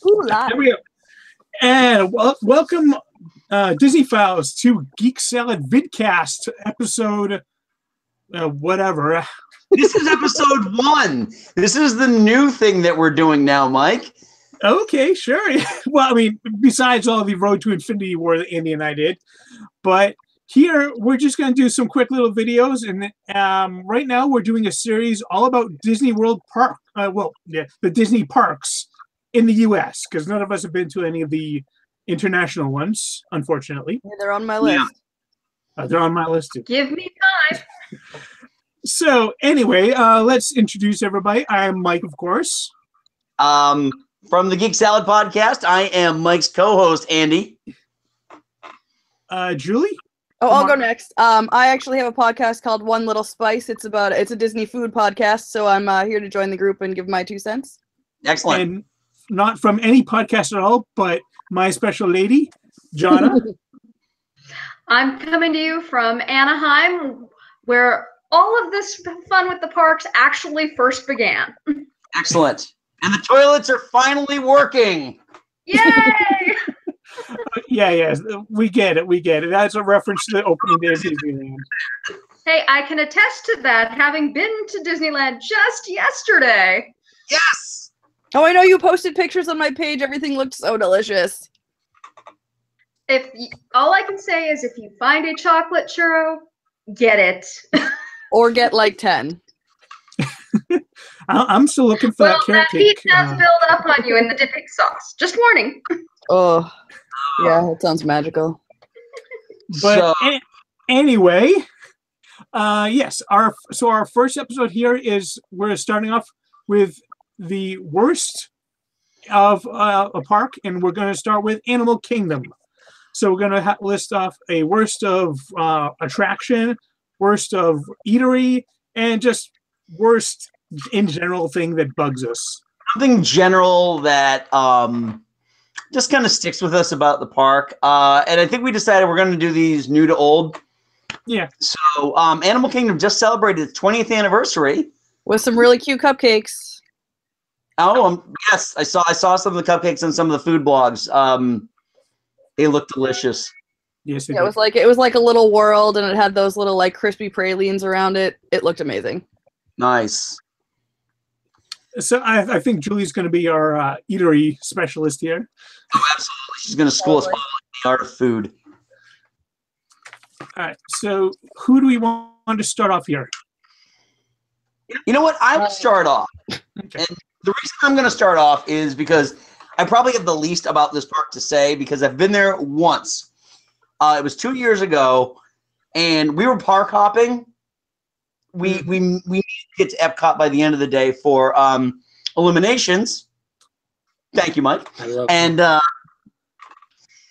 Ooh, live. There we go. And welcome, Disney Files, to Geek Salad Vidcast episode, whatever. This is episode 1. This is the new thing that we're doing now, Mike. Okay, sure. Well, I mean, besides all the Road to Infinity War that Andy and I did, but here we're just going to do some quick little videos, and right now we're doing a series all about Disney World Park. The Disney parks in the U.S. because none of us have been to any of the international ones, unfortunately. Yeah, they're on my list. They're on my list too. Give me time. So anyway, let's introduce everybody. I'm Mike, of course. From the Geek Salad podcast, I am Mike's co-host, Andy. Julie? Oh, I'll go next. I actually have a podcast called One Little Spice. It's a Disney food podcast, so I'm here to join the group and give my 2 cents. Excellent. And not from any podcast at all, but my special lady, Jonna. I'm coming to you from Anaheim, where all of this fun with the parks actually first began. Excellent. And the toilets are finally working. Yay! Yeah, we get it. That's a reference to the opening day of Disneyland. Hey, I can attest to that, having been to Disneyland just yesterday. Yes! Oh, I know you posted pictures on my page. Everything looked so delicious. All I can say is if you find a chocolate churro, get it. Or get like 10. I'm still looking for that carrot heat cake. does build up on you in the dipping sauce. Just warning. Oh, yeah, that sounds magical. But anyway, yes, our first episode here is we're starting off with the worst of a park, and we're going to start with Animal Kingdom. So we're going to list off a worst of attraction, worst of eatery, and just worst in general thing that bugs us. Something general that just kind of sticks with us about the park. And I think we decided we're going to do these new to old. Yeah. So Animal Kingdom just celebrated its 20th anniversary. With some really cute cupcakes. Oh, yes. I saw some of the cupcakes on some of the food blogs. They look delicious. Yes, it was like a little world, and it had those little like crispy pralines around it. It looked amazing. Nice. So I think Julie's going to be our eatery specialist here. Oh, absolutely. She's going to school us all in the art of food. All right. So who do we want to start off here? You know what? I will start off. Okay. And the reason I'm going to start off is because I probably have the least about this park to say because I've been there once. It was 2 years ago, and we were park hopping. We need to get to Epcot by the end of the day for Illuminations. Thank you, Mike.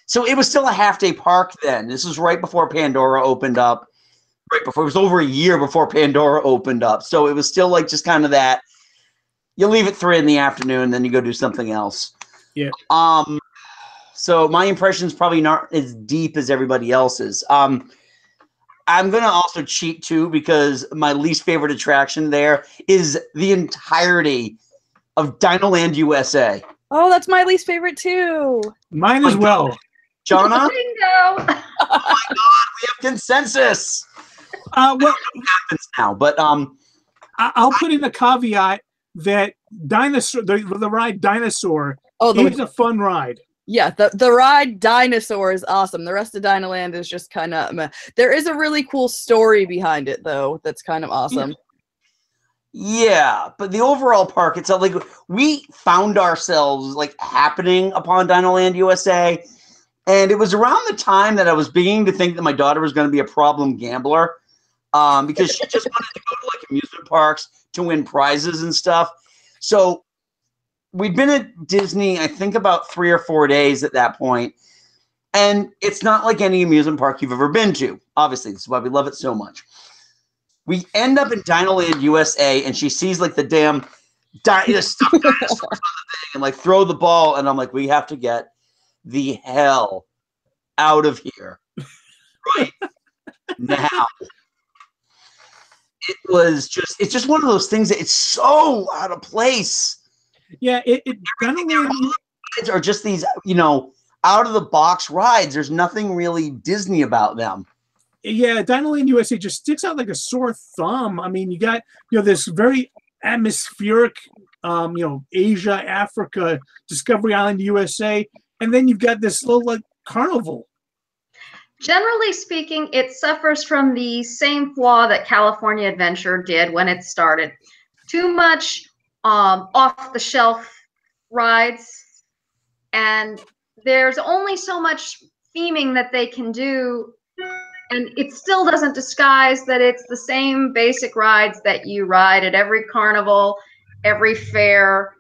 So it was still a half-day park then. This was right before Pandora opened up. It was over a year before Pandora opened up. So it was still like just kind of that. You leave at 3 in the afternoon, then you go do something else. Yeah. So my impression is probably not as deep as everybody else's. I'm going to also cheat, too, because my least favorite attraction there is the entirety of Dinoland USA. Oh, that's my least favorite, too. Mine as well. Jonna? Bingo! Oh, my God, we have consensus. Well, It happens now, but I'll put in a caveat that the ride Dinosaur is a fun ride. Yeah, the ride Dinosaur is awesome. The rest of Dinoland is just kind of meh. There is a really cool story behind it, though, that's kind of awesome. Yeah, but the overall park itself, like, we found ourselves, like, happening upon Dinoland USA, and it was around the time that I was beginning to think that my daughter was going to be a problem gambler, because she just wanted to go to, like, amusement parks to win prizes and stuff. So we'd been at Disney, I think, about 3 or 4 days at that point, and it's not like any amusement park you've ever been to. Obviously, this is why we love it so much. We end up in Dinoland USA, and she sees, like, the damn stuffed dinosaurs on the thing and, like, throw the ball, and I'm like, we have to get the hell out of here right now. It's just one of those things that it's so out of place. Yeah, Dinoland rides are just these, out of the box rides. There's nothing really Disney about them. Yeah, Dinoland USA just sticks out like a sore thumb. I mean, you got this very atmospheric, Asia, Africa, Discovery Island, USA, and then you've got this little like carnival. Generally speaking, it suffers from the same flaw that California Adventure did when it started. Too much off-the-shelf rides, and there's only so much theming that they can do, and it still doesn't disguise that it's the same basic rides that you ride at every carnival, every fair,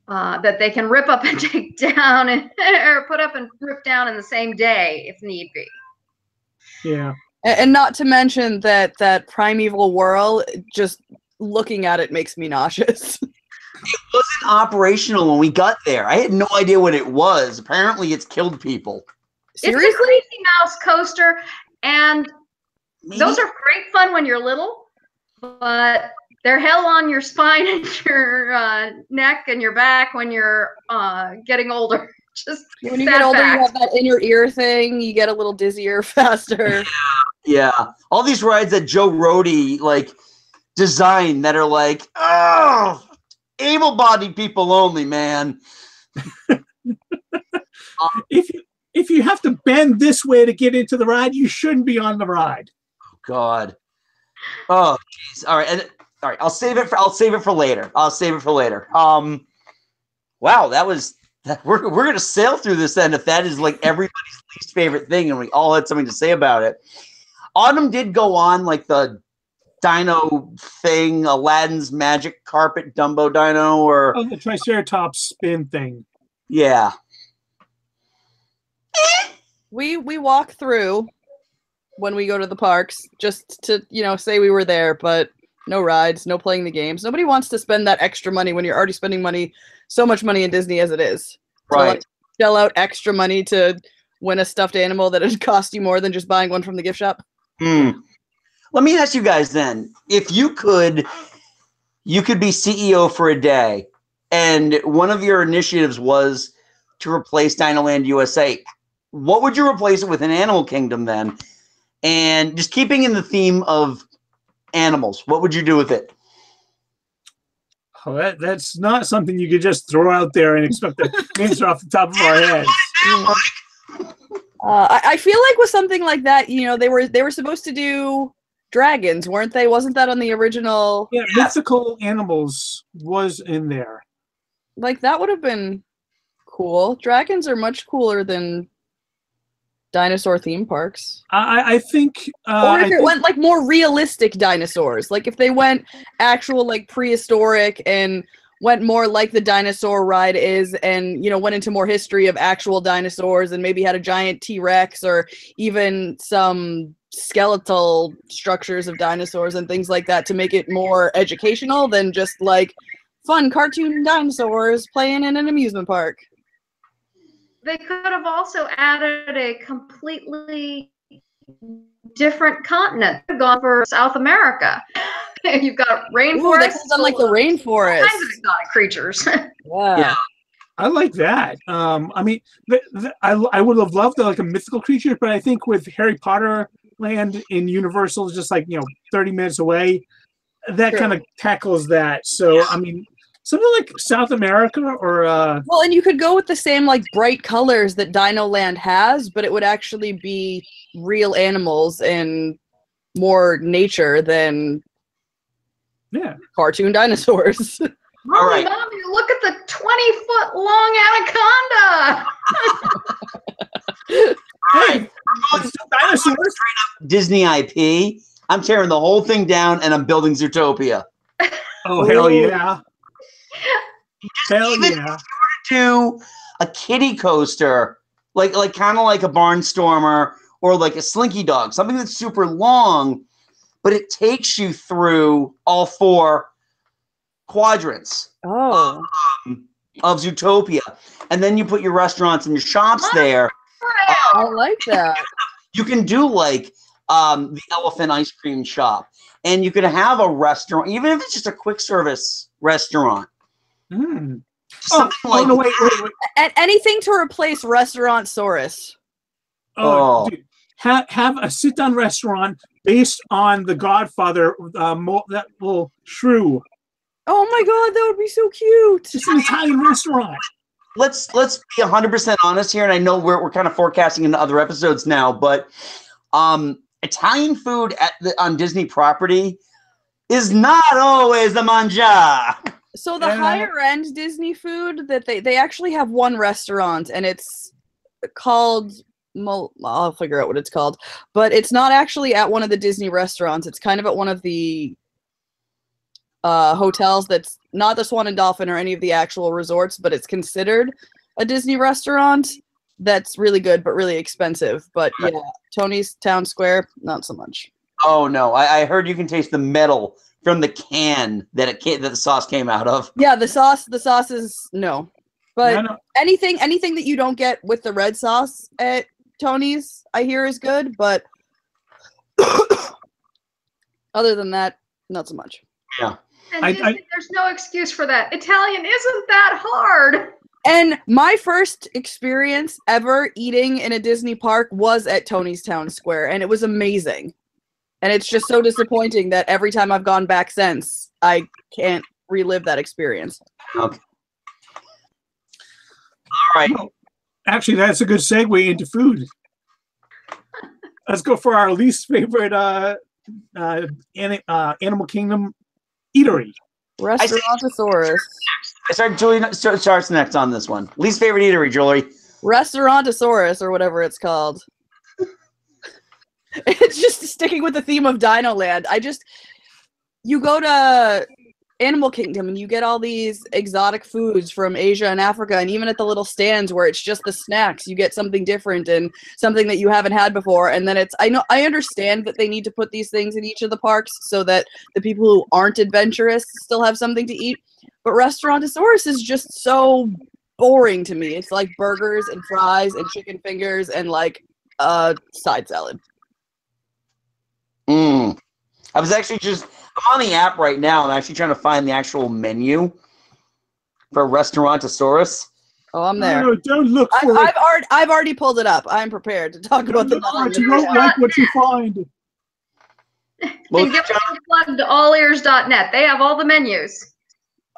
that they can rip up and take down or put up and rip down in the same day if need be. Yeah. And not to mention that primeval whirl, just looking at it makes me nauseous. It wasn't operational when we got there. I had no idea what it was. Apparently, it's killed people. Seriously? It's a Crazy Mouse coaster, and those are great fun when you're little, but they're hell on your spine and your neck and your back when you're getting older. Just when you get older, you have that inner ear thing. You get a little dizzier faster. Yeah. All these rides that Joe Rohde designed that are able-bodied people only, man. If you have to bend this way to get into the ride, you shouldn't be on the ride. Oh God. Oh jeez. All right. I'll save it for later. Wow, that was. We're gonna sail through this then if that is like everybody's least favorite thing, and we all had something to say about it. Autumn did go on like the dino thing, Aladdin's magic carpet Dumbo dino, or the Triceratops spin thing. Yeah. We walk through when we go to the parks just to say we were there, but no rides, no playing the games. Nobody wants to spend that extra money when you're already spending so much money in Disney as it is. Right. So, shell out extra money to win a stuffed animal that would cost you more than just buying one from the gift shop. Let me ask you guys then, if you could be CEO for a day, and one of your initiatives was to replace Dinoland USA, what would you replace it with in Animal Kingdom then? And just keeping in the theme of animals, what would you do with it? Oh, that's not something you could just throw out there and expect to answer off the top of our heads. I feel like with something like that, they were supposed to do dragons, weren't they? Wasn't that on the original? Yeah, mythical animals was in there. Like, that would have been cool. Dragons are much cooler than dinosaur theme parks. I think or if it went like more realistic dinosaurs, like if they went actual like prehistoric and went more like the dinosaur ride is, and went into more history of actual dinosaurs and maybe had a giant T-Rex or even some skeletal structures of dinosaurs and things like that to make it more educational than just like fun cartoon dinosaurs playing in an amusement park. They could have also added a completely different continent. Gone for South America. You've got rainforest. They could have done like the rainforest. All kinds of exotic creatures. Yeah. I like that. I mean, I would have loved like a mythical creature, but I think with Harry Potter Land in Universal, just 30 minutes away, that kind of tackles that. So I mean, something like South America or well, and you could go with the same like bright colors that Dino Land has, but it would actually be real animals and more nature than cartoon dinosaurs. All right. Mommy, look at the 20-foot long anaconda. Hey, dinosaurs. Disney IP. I'm tearing the whole thing down and I'm building Zootopia. Oh, hell yeah. Hell yeah. To a kiddie coaster, like kind of like a Barnstormer or like a Slinky Dog, something that's super long, but it takes you through all 4 quadrants of Zootopia. And then you put your restaurants and your shops there. I like that. You can do like the elephant ice cream shop, and you can have a restaurant, even if it's just a quick service restaurant. No, wait. Anything to replace Restaurant-saurus. Dude, have a sit-down restaurant based on The Godfather, that little shrew. Oh my god, that would be so cute. It's an Italian restaurant. Let's be 100% honest here, and I know we're kind of forecasting into other episodes now, but Italian food on Disney property is not always the mangia. So the higher end Disney food that they actually have one restaurant, and it's called I'll figure out what it's called, but it's not actually at one of the Disney restaurants. It's kind of at one of the hotels that's not the Swan and Dolphin or any of the actual resorts, but it's considered a Disney restaurant. That's really good, but really expensive. But yeah, Tony's Town Square, not so much. Oh no, I heard you can taste the metal from the can that the sauce came out of. Yeah, the sauce is no, but anything that you don't get with the red sauce at Tony's, I hear is good. But other than that, not so much. Yeah. And there's no excuse for that. Italian isn't that hard. And my first experience ever eating in a Disney park was at Tony's Town Square, and it was amazing. And it's just so disappointing that every time I've gone back since, I can't relive that experience. Okay. All right. Well, actually, that's a good segue into food. Let's go for our least favorite Animal Kingdom eatery. Restaurantosaurus. Juli starts next on this one. Least favorite eatery, Juli. Restaurantosaurus, or whatever it's called. It's just sticking with the theme of Dino Land. You go to Animal Kingdom and you get all these exotic foods from Asia and Africa, and even at the little stands where it's just the snacks, you get something different and something that you haven't had before. And then I understand that they need to put these things in each of the parks so that the people who aren't adventurous still have something to eat. But Restaurantosaurus is just so boring to me. It's like burgers and fries and chicken fingers and like side salad. I was actually I'm on the app right now. I'm actually trying to find the actual menu for Restaurantosaurus. Oh, I'm there. No, don't look for it. I've already pulled it up. I'm prepared to talk about the menu. You won't like what you find. Well, give them a plug to allears.net. They have all the menus.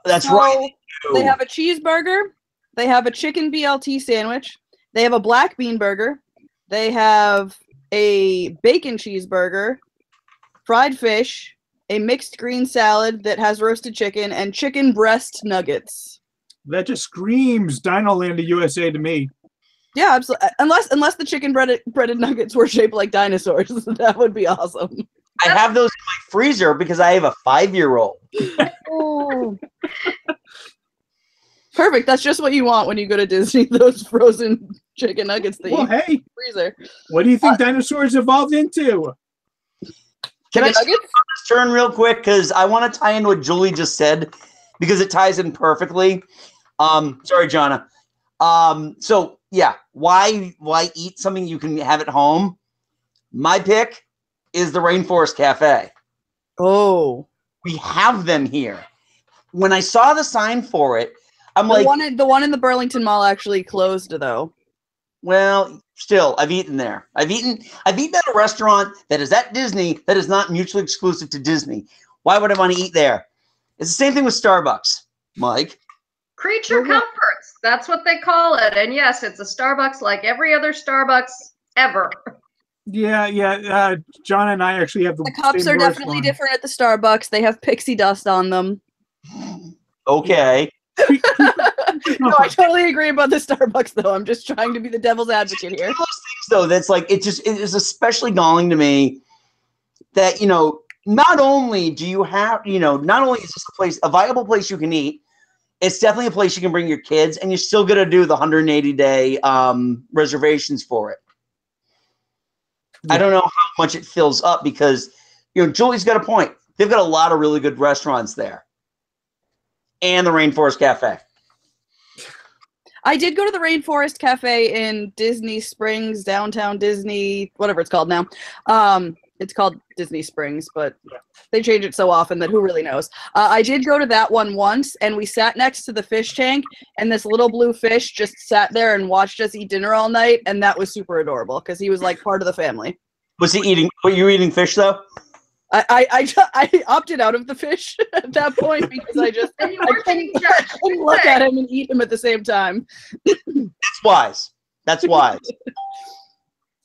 That's right. They have a cheeseburger. They have a chicken BLT sandwich. They have a black bean burger. They have a bacon cheeseburger, fried fish, a mixed green salad that has roasted chicken, and chicken breast nuggets. That just screams Dino Land USA to me. Yeah, absolutely. Unless the chicken breaded nuggets were shaped like dinosaurs, that would be awesome. I have those in my freezer because I have a 5-year-old. Oh. Perfect. That's just what you want when you go to Disney, those frozen chicken nuggets that you hey, freezer. What do you think dinosaurs evolved into? Can I skip on this turn real quick? Because I want to tie in what Juli just said, because it ties in perfectly. Sorry, Jonna. So, yeah, why eat something you can have at home? My pick is the Rainforest Cafe. Oh. We have them here. When I saw the sign for it, I'm the one in the Burlington Mall actually closed, though. Well, still, I've eaten there. I've eaten at a restaurant that is at Disney that is not mutually exclusive to Disney. Why would I want to eat there? It's the same thing with Starbucks, Mike. Creature comforts. That's what they call it. And yes, it's a Starbucks like every other Starbucks ever. Yeah. John and I actually have the cups are definitely different at the Starbucks. They have pixie dust on them. Okay. No, I totally agree about the Starbucks, though. I'm just trying to be the devil's advocate here. Those things, though, that's like it is especially galling to me that not only is this a viable place you can eat, it's definitely a place you can bring your kids, and you're still gonna do the 180-day reservations for it. Yeah. I don't know how much it fills up because Julie's got a point. They've got a lot of really good restaurants there. And the Rainforest Cafe. I did go to the Rainforest Cafe in Disney Springs, downtown Disney, whatever it's called now. It's called Disney Springs, but they change it so often that who really knows. I did go to that one once, and we sat next to the fish tank, and this little blue fish just sat there and watched us eat dinner all night, and that was super adorable because he was like part of the family. Was he eating? Were you eating fish though? I opted out of the fish at that point because I couldn't look at him and eat him at the same time. That's wise. That's wise.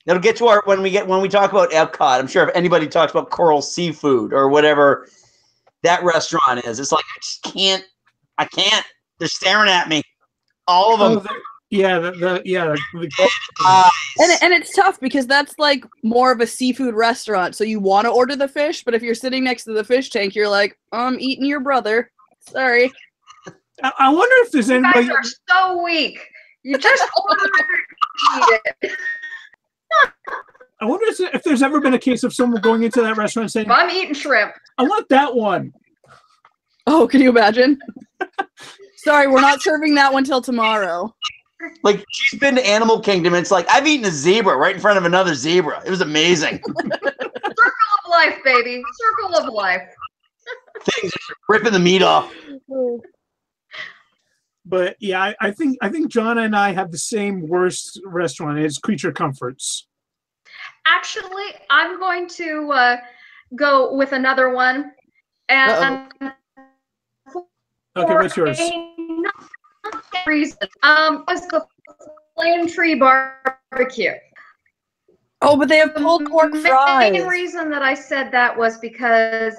It'll get to our when we talk about Epcot. I'm sure if anybody talks about Coral Seafood or whatever that restaurant is, it's like I can't. They're staring at me. All of them. And it's tough because that's like more of a seafood restaurant, so you want to order the fish, but if you're sitting next to the fish tank, you're like, I'm eating your brother. Sorry. I wonder if there's anybody. You guys are so weak. You just order it. Eat it. I wonder if there's ever been a case of someone going into that restaurant saying, I'm eating shrimp. I want that one. Oh, can you imagine? Sorry, we're not serving that one till tomorrow. Like, she's been to Animal Kingdom. It's like, I've eaten a zebra right in front of another zebra. It was amazing. Circle of life, baby. Circle of life. Things are ripping the meat off. But yeah, I think Jonna and I have the same worst restaurant. It's Creature Comforts. Actually, I'm going to go with another one. And okay, what's yours? Reason. Was the Flame Tree Barbecue. Oh, but they have pulled pork fries. The main reason that I said that was because,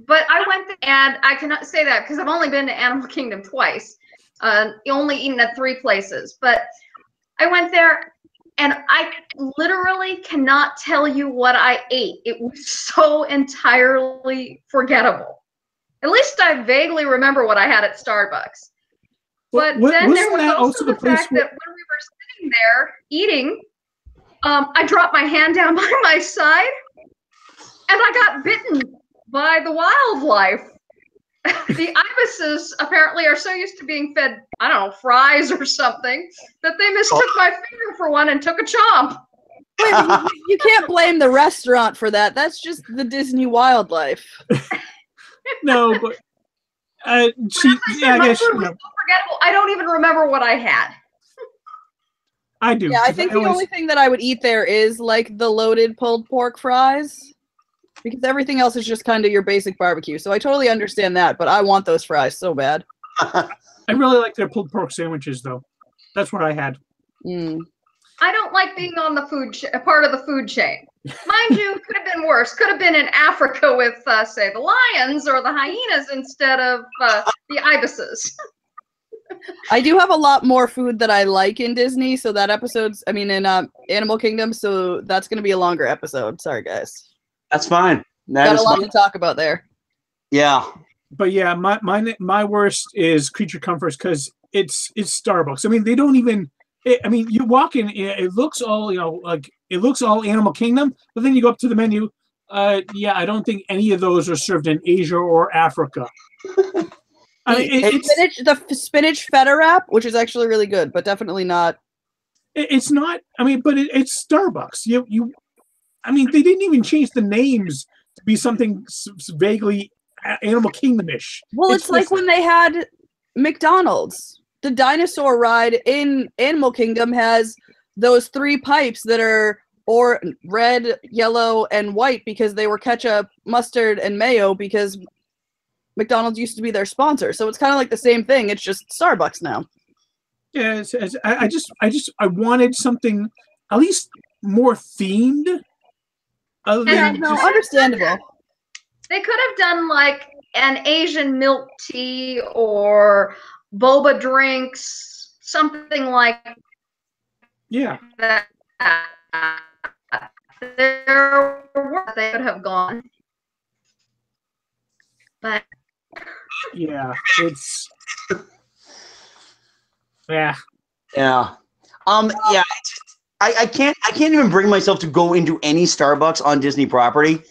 but I went there, and I cannot say that because I've only been to Animal Kingdom twice, only eaten at 3 places. But I went there, and I literally cannot tell you what I ate. It was so entirely forgettable. At least I vaguely remember what I had at Starbucks. But then there was also the fact that when we were sitting there eating, I dropped my hand down by my side, and I got bitten by the wildlife. The ibises apparently are so used to being fed, I don't know, fries or something, that they mistook my finger for one and took a chomp. Wait, you can't blame the restaurant for that. That's just the Disney wildlife. No, but I guess forgettable. I don't even remember what I had. I do. Yeah, I think the only thing that I would eat there is like the loaded pulled pork fries, because everything else is just kind of your basic barbecue. So I totally understand that, but I want those fries so bad. I really like their pulled pork sandwiches, though. That's what I had. I don't like being on the part of the food chain. Mind you, could have been worse. Could have been in Africa with, say, the lions or the hyenas instead of the ibises. I do have a lot more food that I like in Disney, so that in Animal Kingdom, so that's going to be a longer episode. Sorry, guys. That's fine. Got a lot to talk about there. Yeah. But yeah, my worst is Creature Comforts because it's Starbucks. I mean, they don't even. You walk in, it looks all it looks all Animal Kingdom, but then you go up to the menu. I don't think any of those are served in Asia or Africa. The spinach feta wrap, which is actually really good, but definitely not. It's not. But it's Starbucks. They didn't even change the names to be something vaguely Animal Kingdom-ish. Well, it's like when they had McDonald's. The dinosaur ride in Animal Kingdom has those 3 pipes that are red, yellow, and white because they were ketchup, mustard, and mayo because McDonald's used to be their sponsor. So it's kind of like the same thing. It's just Starbucks now. Yeah, I wanted something at least more themed. Understandable. They could have done like an Asian milk tea or boba drinks, something like that. They could have gone. But yeah, it's yeah. I can't even bring myself to go into any Starbucks on Disney property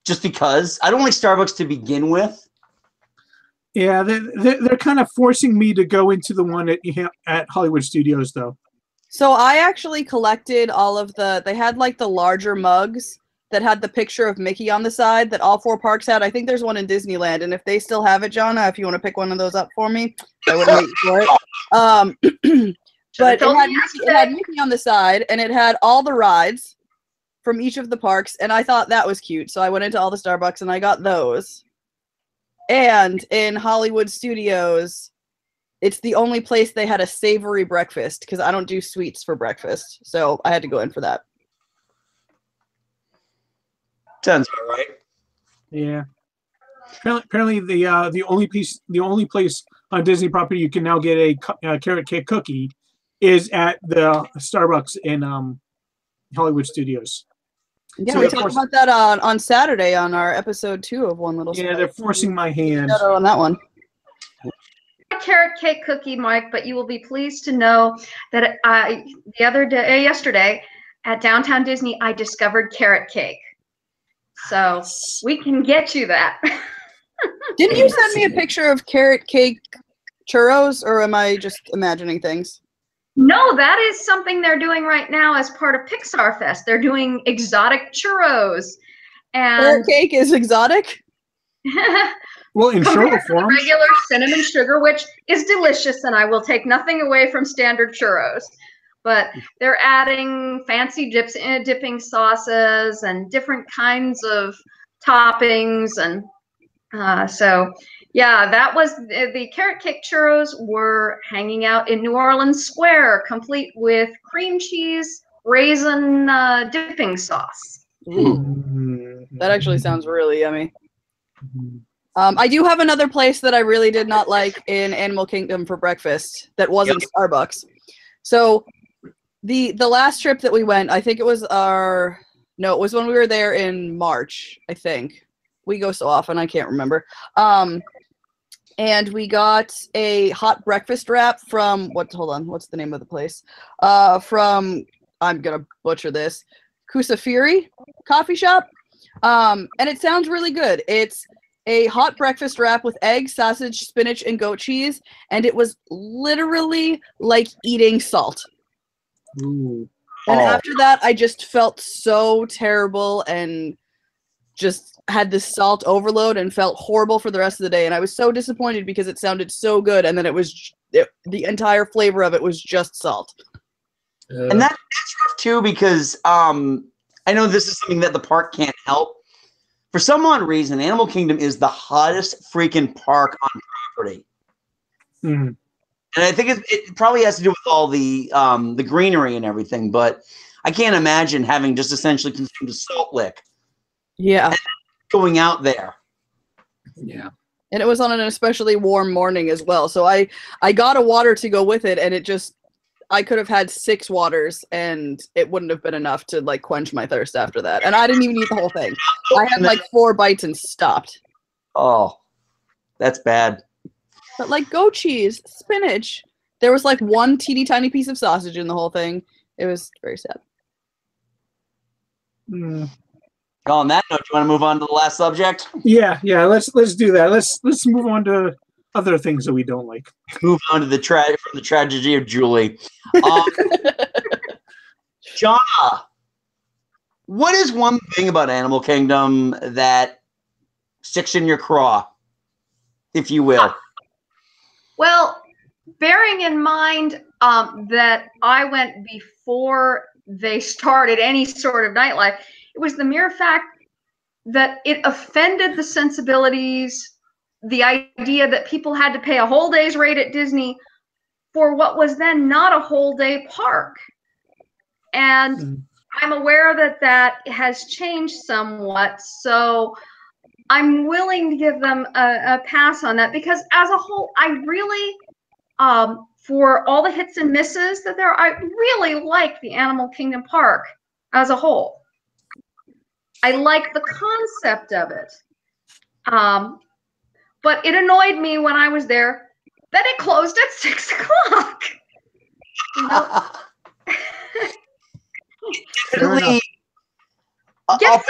just because I don't like Starbucks to begin with. Yeah, they're kind of forcing me to go into the one at Hollywood Studios, though. So I actually collected all of they had like the larger mugs that had the picture of Mickey on the side that all 4 parks had. I think there's one in Disneyland, and if they still have it, Jonna, if you want to pick one of those up for me, I would wait for it. But it had Mickey on the side, and it had all the rides from each of the parks, and I thought that was cute. So I went into all the Starbucks and I got those. And in Hollywood Studios, it's the only place they had a savory breakfast because I don't do sweets for breakfast. So I had to go in for that. Sounds about right. Yeah. Apparently the only place on Disney property you can now get a carrot cake cookie is at the Starbucks in Hollywood Studios. Yeah, so we talked about that on Saturday on our episode 2 of One Little Spice. Yeah, they're forcing my hand. On that one. Carrot cake cookie, Mike, but you will be pleased to know that yesterday at Downtown Disney, I discovered carrot cake. So we can get you that. Didn't you send me a picture of carrot cake churros, or am I just imagining things? No, that is something they're doing right now as part of Pixar Fest. They're doing exotic churros. And carrot cake is exotic? Well, in churro form. Regular cinnamon sugar, which is delicious, and I will take nothing away from standard churros. But they're adding fancy dipping sauces and different kinds of toppings. And so, yeah, that was the carrot cake churros were hanging out in New Orleans Square, complete with cream cheese, raisin dipping sauce. Ooh. That actually sounds really yummy. I do have another place that I really did not like in Animal Kingdom for breakfast that wasn't Starbucks. So the last trip that we went, I think it was it was when we were there in March, I think. We go so often, I can't remember. And we got a hot breakfast wrap from, what's the name of the place? From, I'm going to butcher this, Kusafiri coffee shop. And it sounds really good. It's a hot breakfast wrap with egg, sausage, spinach, and goat cheese. And it was literally like eating salt. Ooh. And after that, I just felt so terrible and just had this salt overload and felt horrible for the rest of the day. And I was so disappointed because it sounded so good. And then the entire flavor of it was just salt. And that's rough too, because I know this is something that the park can't help. For some odd reason, Animal Kingdom is the hottest freaking park on property. Mm. And I think it probably has to do with all the greenery and everything, but I can't imagine having just essentially consumed a salt lick. Yeah. Going out there. Yeah. And it was on an especially warm morning as well. So I got a water to go with it, and I could have had 6 waters and it wouldn't have been enough to like quench my thirst after that. And I didn't even eat the whole thing. I had like 4 bites and stopped. Oh, that's bad. But like goat cheese, spinach, there was like 1 teeny tiny piece of sausage in the whole thing. It was very sad. Mm. On that note, do you want to move on to the last subject? Yeah. Let's do that. Let's move on to other things that we don't like. Move on to the tragedy of Juli. Jonna, what is one thing about Animal Kingdom that sticks in your craw, if you will? Well, bearing in mind that I went before they started any sort of nightlife, it was the mere fact that it offended the sensibilities, the idea that people had to pay a whole day's rate at Disney for what was then not a whole day park. And I'm aware that has changed somewhat. So I'm willing to give them a pass on that, because as a whole, I really, for all the hits and misses that there are, I really like the Animal Kingdom Park as a whole. I like the concept of it. But it annoyed me when I was there that it closed at 6 o'clock. You know? Definitely. Get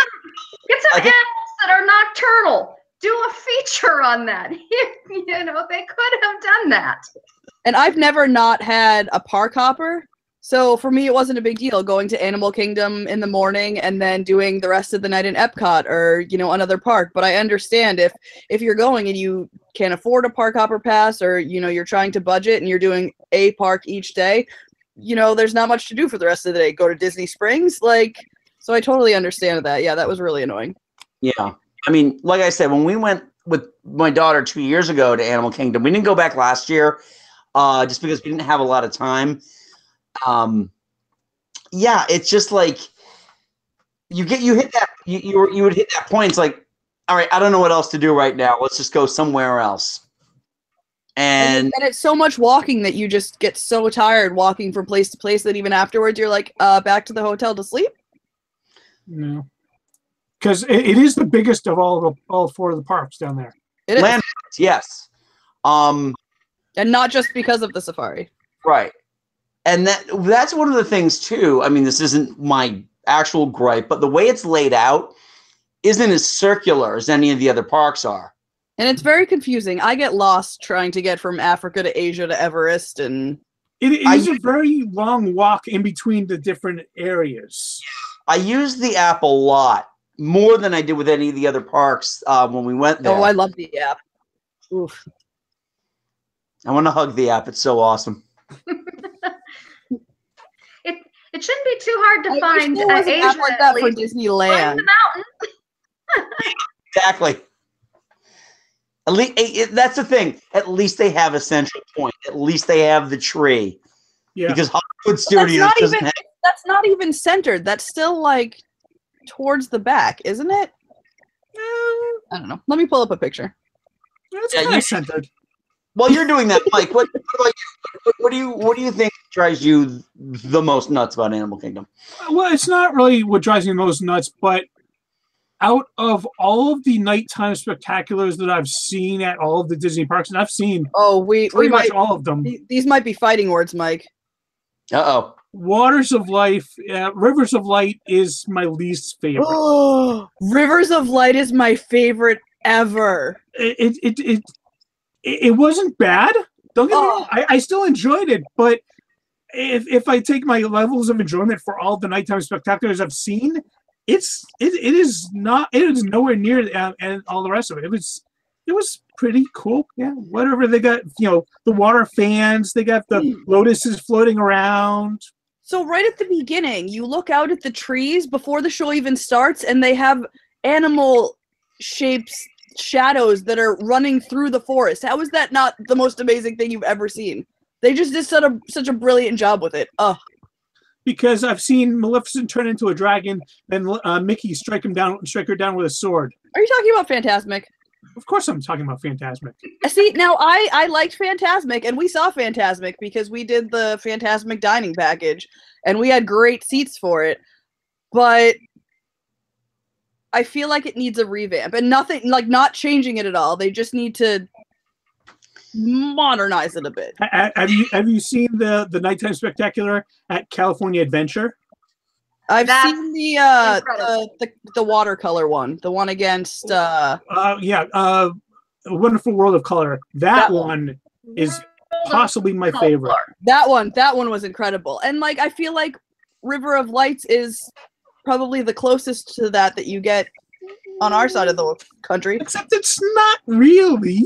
some animals that are nocturnal. Do a feature on that. You know, they could have done that. And I've never not had a park hopper, So for me, it wasn't a big deal going to Animal Kingdom in the morning and then doing the rest of the night in Epcot or, another park. But I understand if you're going and you can't afford a park hopper pass or, you're trying to budget and you're doing a park each day, there's not much to do for the rest of the day. Go to Disney Springs, so I totally understand that. Yeah, that was really annoying. Yeah. I mean, like I said, when we went with my daughter 2 years ago to Animal Kingdom, we didn't go back last year just because we didn't have a lot of time. Yeah, it's just like you hit that you would hit that point. It's like, all right, I don't know what else to do right now. Let's just go somewhere else. And it's so much walking that you just get so tired walking from place to place that even afterwards you're like, back to the hotel to sleep. No, because it is the biggest of all four of the parks down there. It is. Yes. And not just because of the safari. Right. And that's one of the things too. I mean, this isn't my actual gripe, but the way it's laid out isn't as circular as any of the other parks are. And it's very confusing. I get lost trying to get from Africa to Asia to Everest, and it is a very long walk in between the different areas. I use the app a lot, more than I did with any of the other parks when we went there. Oh, I love the app. Oof. I want to hug the app. It's so awesome. It shouldn't be too hard to find Asia like that for Disneyland. Find the mountain. Exactly. At least that's the thing. At least they have a central point. At least they have the tree. Yeah. Because Hollywood Studios doesn't have. That's not even centered. That's still towards the back, isn't it? I don't know. Let me pull up a picture. That's kind of centered. While you're doing that, Mike, what about you? What do you think drives you the most nuts about Animal Kingdom? Well, it's not really what drives me the most nuts, but out of all of the nighttime spectaculars that I've seen at all of the Disney parks, and I've seen pretty much all of them. These might be fighting words, Mike. Uh-oh. Waters of Life, Rivers of Light is my least favorite. Rivers of Light is my favorite ever. It wasn't bad. Don't get me wrong. I still enjoyed it, but if I take my levels of enjoyment for all the nighttime spectaculars I've seen, it is nowhere near and all the rest of it. It was pretty cool. Yeah, whatever they got, the water fans, they got the lotuses floating around. So right at the beginning, you look out at the trees before the show even starts, and they have animal shapes, shadows that are running through the forest. How is that not the most amazing thing you've ever seen? They just did such a brilliant job with it. Because I've seen Maleficent turn into a dragon, and Mickey strike her down with a sword. Are you talking about Fantasmic? Of course I'm talking about Fantasmic. See, now I liked Fantasmic, and we saw Fantasmic because we did the Fantasmic dining package, and we had great seats for it. But I feel like it needs a revamp, and not changing it at all. They just need to modernize it a bit. Have you seen the nighttime spectacular at California Adventure? I've seen the watercolor one, the one against A Wonderful World of Color. That one is possibly my favorite. That one was incredible. And I feel like River of Lights is probably the closest to that you get on our side of the country. Except it's not really.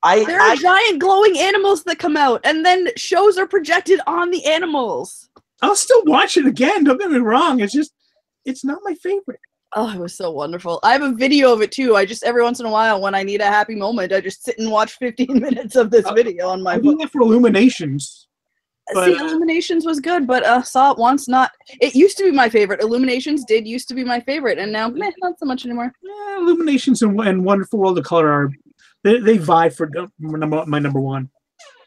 There are giant glowing animals that come out, and then shows are projected on the animals. I'll still watch it again. Don't get me wrong. It's not my favorite. Oh, it was so wonderful. I have a video of it too. I just every once in a while, when I need a happy moment, I just sit and watch 15 minutes of this video on my phone. I do that for Illuminations. See, Illuminations was good, but saw it once. It used to be my favorite. Illuminations used to be my favorite, and now not so much anymore. Yeah, Illuminations and Wonderful World of Color they vie for my number one.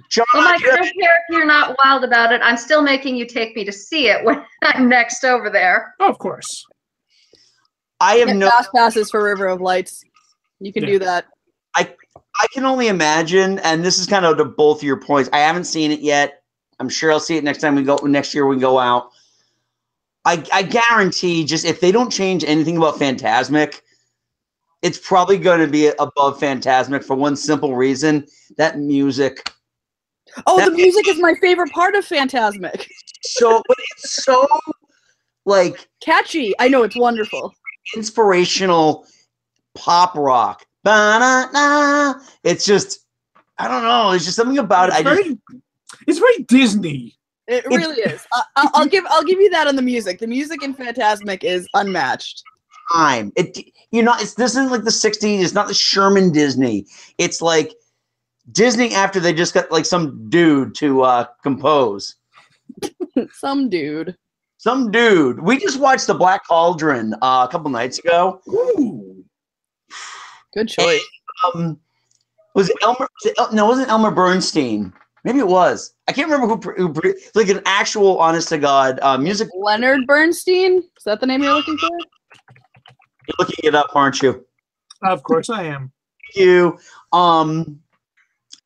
Jonna, well, Mike, I don't care if you're not wild about it. I'm still making you take me to see it when I'm next over there. Oh, of course. I have no fast passes for River of Lights. You can do that. I can only imagine, and this is kind of to both of your points. I haven't seen it yet. I'm sure I'll see it next year we go out. I guarantee, just if they don't change anything about Fantasmic, it's probably going to be above Fantasmic for one simple reason: that music. Oh, the music is my favorite part of Fantasmic. it's so like catchy. I know, it's wonderful. Inspirational pop rock. Ba-na-na. It's just, I don't know. There's just something about it. It's very Disney. It really is. I'll give you that on the music. The music in Fantasmic is unmatched. This isn't like the 60s. It's not the Sherman Disney. It's like Disney after they just got like some dude to compose. Some dude. We just watched The Black Cauldron a couple nights ago. Ooh. Good choice. And, was it Elmer? No, it wasn't Elmer Bernstein. Maybe it was. I can't remember who like an actual, honest to God, music. Leonard Bernstein? Is that the name you're looking for? You're looking it up, aren't you? Of course I am. Thank you.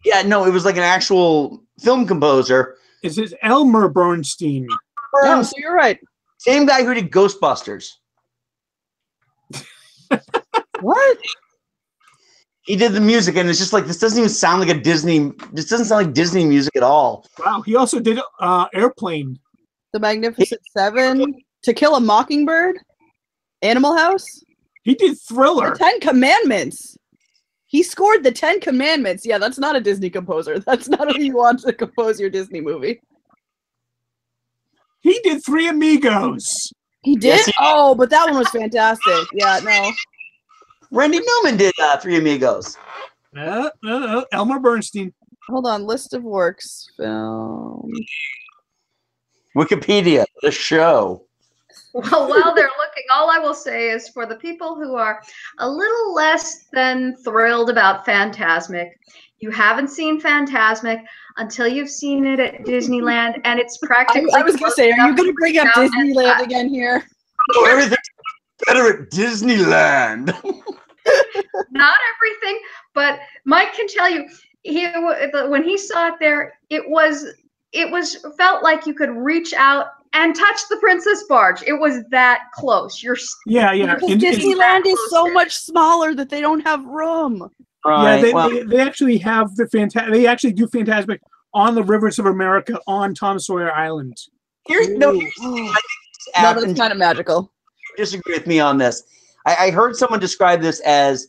Yeah, no, it was like an actual film composer. Is it Elmer Bernstein? No, so you're right. Same guy who did Ghostbusters. What? He did the music, and it's just like, this doesn't even sound like a Disney. This doesn't sound like Disney music at all. Wow, he also did Airplane. The Magnificent Seven, To Kill a Mockingbird, Animal House. He did Thriller. The Ten Commandments. He scored the 10 Commandments. Yeah, that's not a Disney composer. That's not who you want to compose your Disney movie. He did Three Amigos. He did? Yes, oh, but that one was fantastic. Yeah, no. Randy Newman did Three Amigos. Elmer Bernstein. Hold on, list of works. Film. Wikipedia, the show. Well, while they're looking, all I will say is for the people who are a little less than thrilled about Fantasmic, you haven't seen Fantasmic until you've seen it at Disneyland, and it's practically... I was going to say, are you going to bring up Disneyland again here? Oh, everything's better at Disneyland. Not everything, but Mike can tell you, when he saw it there, it felt like you could reach out and touch the Princess Barge. It was that close. Yeah. Disneyland is so much smaller that they don't have room. Right. Yeah, they actually have they actually do Fantasmic on the Rivers of America on Tom Sawyer Island. I think that's kind of magical. Disagree with me on this. I heard someone describe this as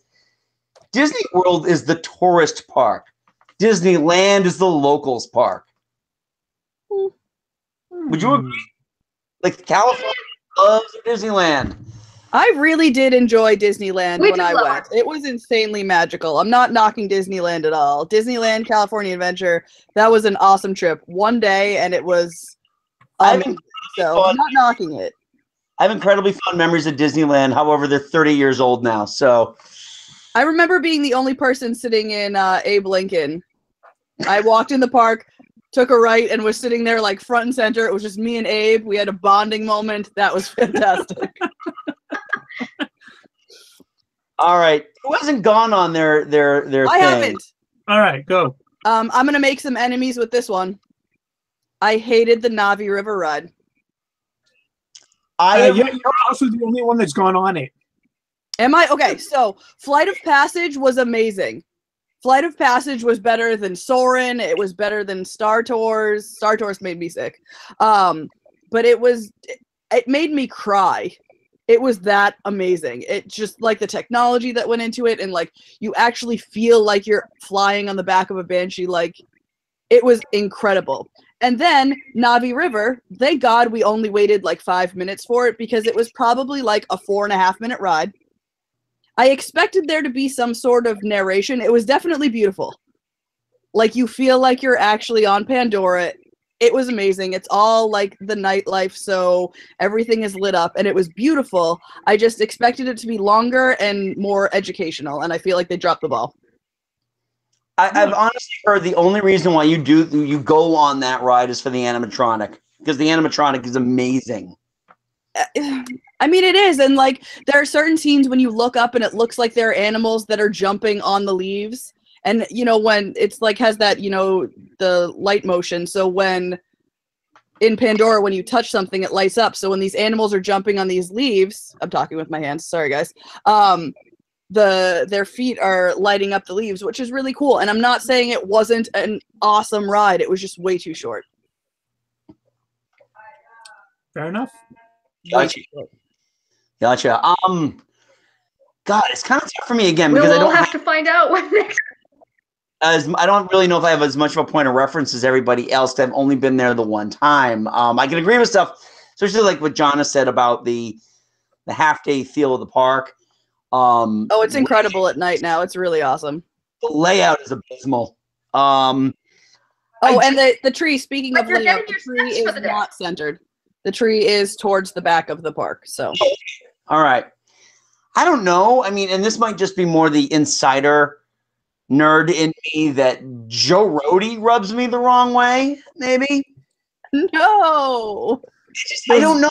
Disney World is the tourist park. Disneyland is the locals park. Would you agree? Like, California loves Disneyland. I really did enjoy Disneyland when I went. It was insanely magical. I'm not knocking Disneyland at all. Disneyland California Adventure, that was an awesome trip. One day, and it was I'm not knocking it. I have incredibly fond memories of Disneyland. However, they're 30 years old now, so. I remember being the only person sitting in Abe Lincoln. I walked in the park, took a right, and was sitting there like front and center. It was just me and Abe. We had a bonding moment. That was fantastic. All right. Who hasn't gone on their thing? I haven't. All right, go. I'm going to make some enemies with this one. I hated the Navi River ride. You're also the only one that's gone on it. Am I? Okay, so Flight of Passage was amazing. Flight of Passage was better than Soarin'. It was better than Star Tours. Star Tours made me sick. But it made me cry. It was that amazing. It just, like, the technology that went into it, and like you actually feel like you're flying on the back of a Banshee. Like, it was incredible. And then Navi River, thank God we only waited like 5 minutes for it, because it was probably like a 4.5 minute ride. I expected there to be some sort of narration. It was definitely beautiful. Like, you feel like you're actually on Pandora. It was amazing. It's all like the nightlife, so everything is lit up, and it was beautiful. I just expected it to be longer and more educational, and I feel like they dropped the ball. I've honestly heard the only reason why you go on that ride is for the animatronic, because the animatronic is amazing. I mean, it is, and like there are certain scenes when you look up and it looks like there are animals that are jumping on the leaves, and when it's like has that the light motion. So when in Pandora, when you touch something, it lights up. So when these animals are jumping on these leaves, I'm talking with my hands. Sorry, guys. Their feet are lighting up the leaves, which is really cool. And I'm not saying it wasn't an awesome ride. It was just way too short. Fair enough. Gotcha. God, it's kind of tough for me again because We'll I don't have to find out what next. I don't really know if I have as much of a point of reference as everybody else. I've only been there the one time. I can agree with stuff, especially like what Jonna said about the half-day feel of the park. It's incredible at night now. It's really awesome. The layout is abysmal. And the tree, speaking of layout, the tree is not centered. The tree is towards the back of the park. So, all right. I don't know. I mean, and this might just be more the insider nerd in me that Joe Rohde rubs me the wrong way, maybe. No. I don't know.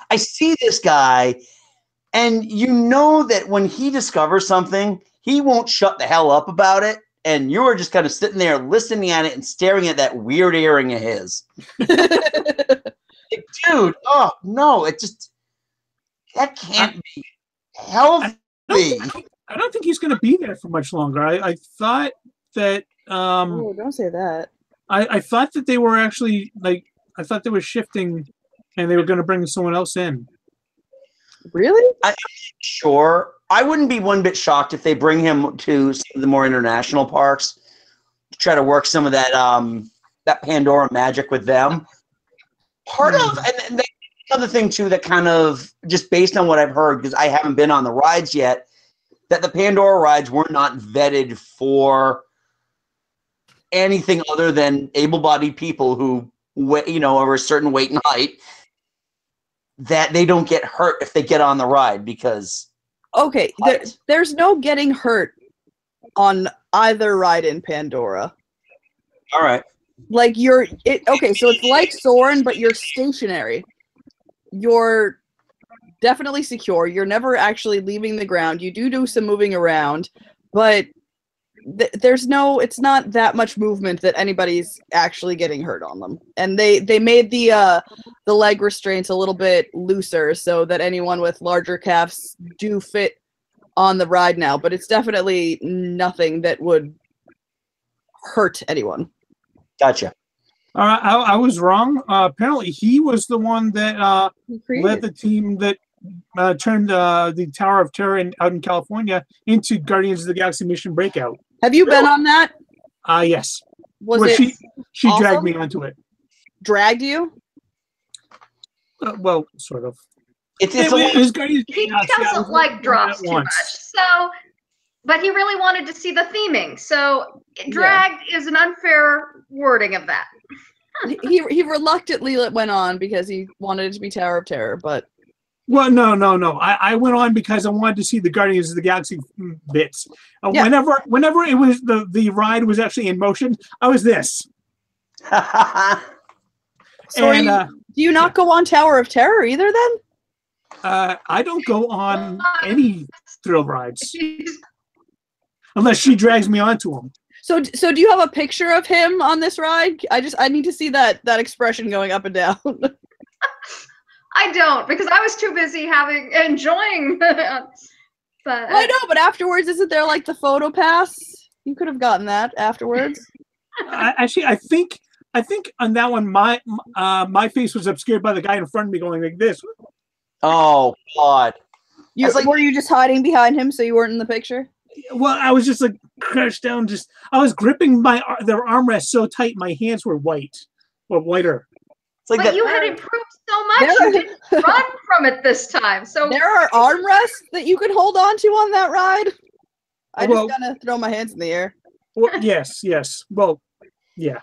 I see this guy, and you know that when he discovers something, he won't shut the hell up about it. And you are just kind of sitting there listening at it and staring at that weird earring of his. Like, dude, oh, no, that can't be healthy. I don't think he's going to be there for much longer. I thought that. Don't say that. I thought that they were actually I thought they were shifting, and they were going to bring someone else in. Really? I'm sure. I wouldn't be one bit shocked if they bring him to some of the more international parks to try to work some of that that Pandora magic with them. Part of and another thing too that kind of just based on what I've heard because I haven't been on the rides yet. That the Pandora rides were not vetted for anything other than able-bodied people who, are a certain weight and height, that they don't get hurt if they get on the ride because... Okay, there's no getting hurt on either ride in Pandora. All right. Like, so it's like Soarin', but you're stationary. You're definitely secure. You're never actually leaving the ground. You do some moving around, but it's not that much movement that anybody's actually getting hurt on them. And they made the leg restraints a little bit looser so that anyone with larger calves do fit on the ride now, but it's definitely nothing that would hurt anyone. Gotcha. I was wrong. Apparently he was the one that led the team that turned the Tower of Terror out in California into Guardians of the Galaxy Mission Breakout. Have you been on that? Yes. She awesome? dragged me onto it. Dragged you? Well, sort of. It's he doesn't like drops too much, but he really wanted to see the theming. So dragged is an unfair wording of that. He reluctantly went on because he wanted it to be Tower of Terror, but. Well, no. I went on because I wanted to see the Guardians of the Galaxy bits. Yeah. Whenever it was the ride was actually in motion, I was this. So do you not go on Tower of Terror either then? I don't go on any thrill rides unless she drags me onto them. So do you have a picture of him on this ride? I need to see that expression going up and down. I don't because I was too busy enjoying. But I know, but afterwards, isn't there like the photo pass? You could have gotten that afterwards. Actually, I think on that one, my face was obscured by the guy in front of me going like this. Oh God! Were you just hiding behind him so you weren't in the picture? Well, I was just like crouched down. I was gripping their armrest so tight, my hands were whiter. But you had improved so much. You didn't run from it this time. So there are armrests that you could hold on to on that ride. I just gotta throw my hands in the air. Well, yes. Well, yeah.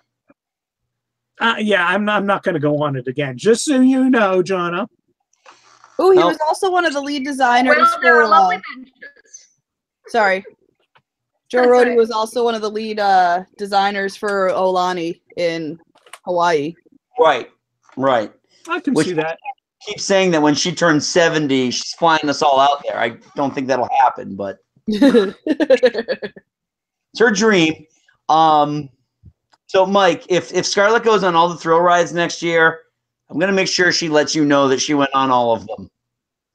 I'm not gonna go on it again. Just so you know, Jonna. Oh, he was also one of the lead designers for. Sorry, Joe Rohde was also one of the lead designers for Aulani in Hawaii. Right. I can see that. Keep saying that when she turns 70, she's flying us all out there. I don't think that'll happen, but it's her dream. So, Mike, if Scarlett goes on all the thrill rides next year, I'm gonna make sure she lets you know that she went on all of them.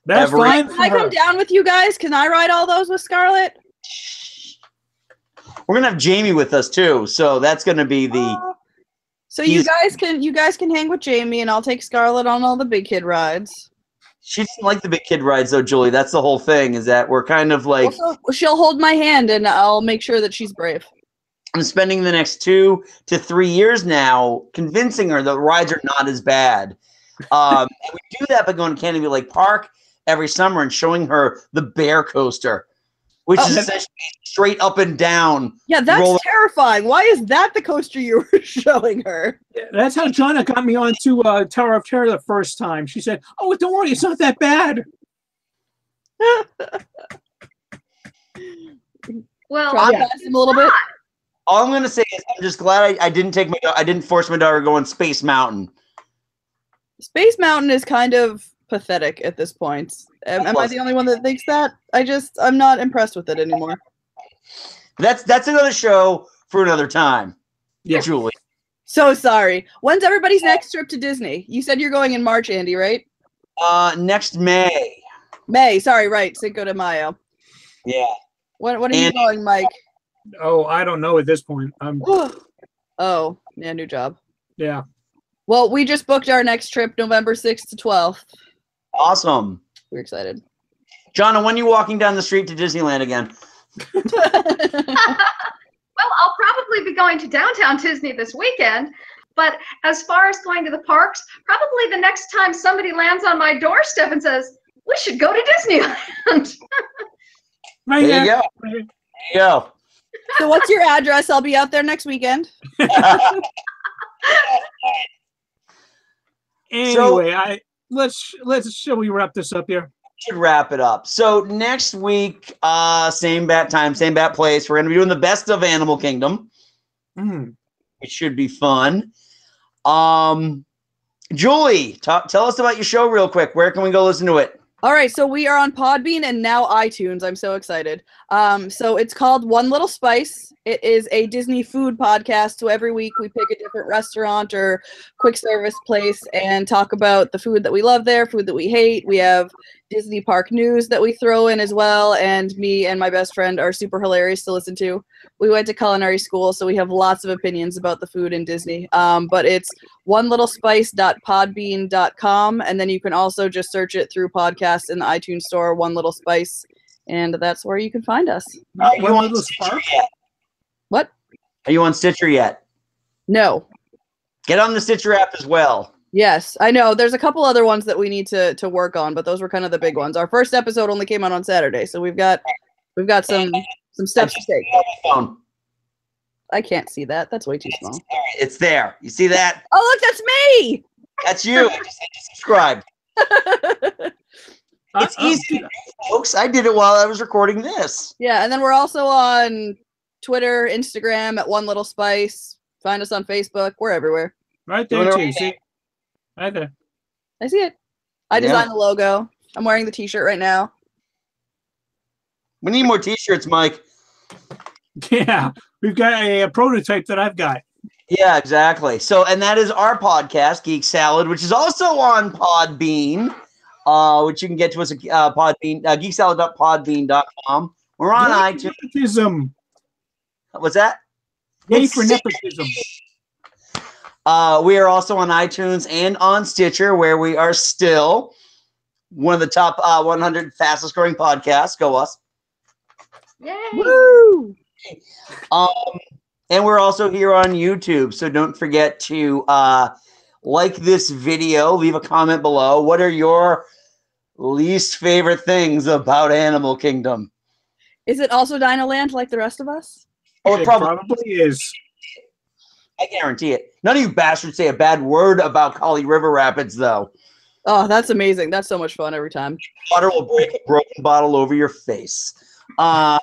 That's fine. Can I come down with you guys? Can I ride all those with Scarlett? We're gonna have Jamie with us too, so that's gonna be the So you guys can hang with Jamie, and I'll take Scarlett on all the big kid rides. She doesn't like the big kid rides, though, Julie. That's the whole thing, is that we're kind of like... Also, she'll hold my hand, and I'll make sure that she's brave. I'm spending the next 2 to 3 years now convincing her that the rides are not as bad. And we do that by going to Canopy Lake Park every summer and showing her the bear coaster, which is essentially straight up and down. Yeah, that's terrifying. Why is that the coaster you were showing her? Yeah, that's how Jonna got me onto Tower of Terror the first time. She said, "Oh, don't worry, it's not that bad." Well, Try to pass him a little bit. All I'm going to say is I'm just glad I didn't force my daughter to go on Space Mountain. Space Mountain is kind of pathetic at this point. Am I the only one that thinks that? I'm not impressed with it anymore. That's another show for another time. Yeah, Julie. So sorry. When's everybody's next trip to Disney? You said you're going in March, Andy, right? Next May. May. Sorry, right. Cinco de Mayo. Yeah. When are you going, Mike? Oh, I don't know at this point. Oh, yeah, new job. Yeah. Well, we just booked our next trip November 6th to 12th. Awesome. We're excited. Jonna, when are you walking down the street to Disneyland again? Well, I'll probably be going to downtown Disney this weekend. But as far as going to the parks, probably the next time somebody lands on my doorstep and says, "We should go to Disneyland." Right there you go. There you go. So what's your address? I'll be out there next weekend. Anyway, shall we wrap this up here? Should wrap it up. So next week, same bat time, same bat place. We're going to be doing the best of Animal Kingdom. It should be fun. Julie, tell us about your show real quick. Where can we go listen to it? All right, so we are on Podbean and now iTunes. I'm so excited. So it's called One Little Spice. It is a Disney food podcast. So every week we pick a different restaurant or quick service place and talk about the food that we love there, food that we hate. We have Disney park news that we throw in as well. And me and my best friend are super hilarious to listen to. We went to culinary school, so we have lots of opinions about the food in Disney. But it's onelittlespice.podbean.com. And then you can also just search it through podcasts in the iTunes store, One Little Spice. And that's where you can find us. Are you on Stitcher yet? What? Are you on Stitcher yet? No. Get on the Stitcher app as well. Yes, I know. There's a couple other ones that we need to work on, but those were kind of the big ones. Our first episode only came out on Saturday, so we've got some steps to take. I can't see that. That's way too small. It's there. You see that? Oh, look, that's me. That's you. Just subscribe. It's easy to do, folks. I did it while I was recording this. Yeah, and then we're also on Twitter, Instagram at One Little Spice. Find us on Facebook. We're everywhere. Right there, too. See? Right there. I see it. I designed the logo. I'm wearing the t-shirt right now. We need more t-shirts, Mike. Yeah, we've got a prototype that I've got. Yeah, exactly. So, and that is our podcast, Geek Salad, which is also on Podbean, which you can get to us at Podbean, geeksalad.podbean.com. We're on iTunes. Nepotism. What's that? Yay for nepotism. We are also on iTunes and on Stitcher, where we are still one of the top 100 fastest growing podcasts. Go us. Yay! Woo! And we're also here on YouTube, so don't forget to like this video, leave a comment below. What are your least favorite things about Animal Kingdom? Is it also Dinoland like the rest of us? Oh, it probably is. I guarantee it. None of you bastards say a bad word about Kali River Rapids, though. Oh, that's amazing. That's so much fun every time. Water will break a broken bottle over your face. So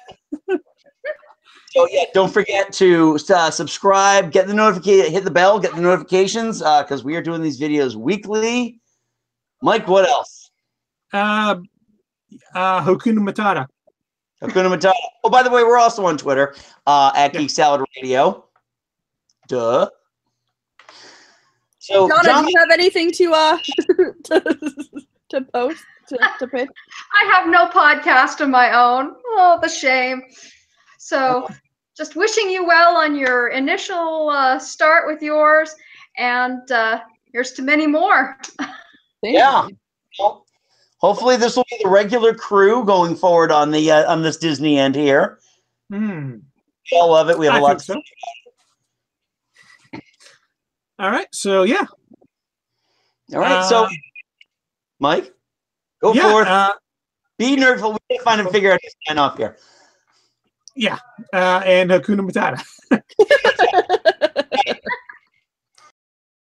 yeah, don't forget to subscribe, get the notification, hit the bell, get the notifications, because we are doing these videos weekly. Mike, what else? Hakuna Matata. Hakuna Matata. Oh, by the way, we're also on Twitter at Geek Salad Radio. Duh. So, Jonna, do you have anything to post to pitch? I have no podcast of my own. Oh, the shame. So, just wishing you well on your initial start with yours, and here's to many more. Yeah. Well, hopefully this will be the regular crew going forward on the on this Disney end here. Hmm. We all love it. We have a lot. So. All right. So yeah. All right. So, Mike, go forth. Be nerdful. We can find and figure out how to sign off here. Yeah. And Hakuna Matata.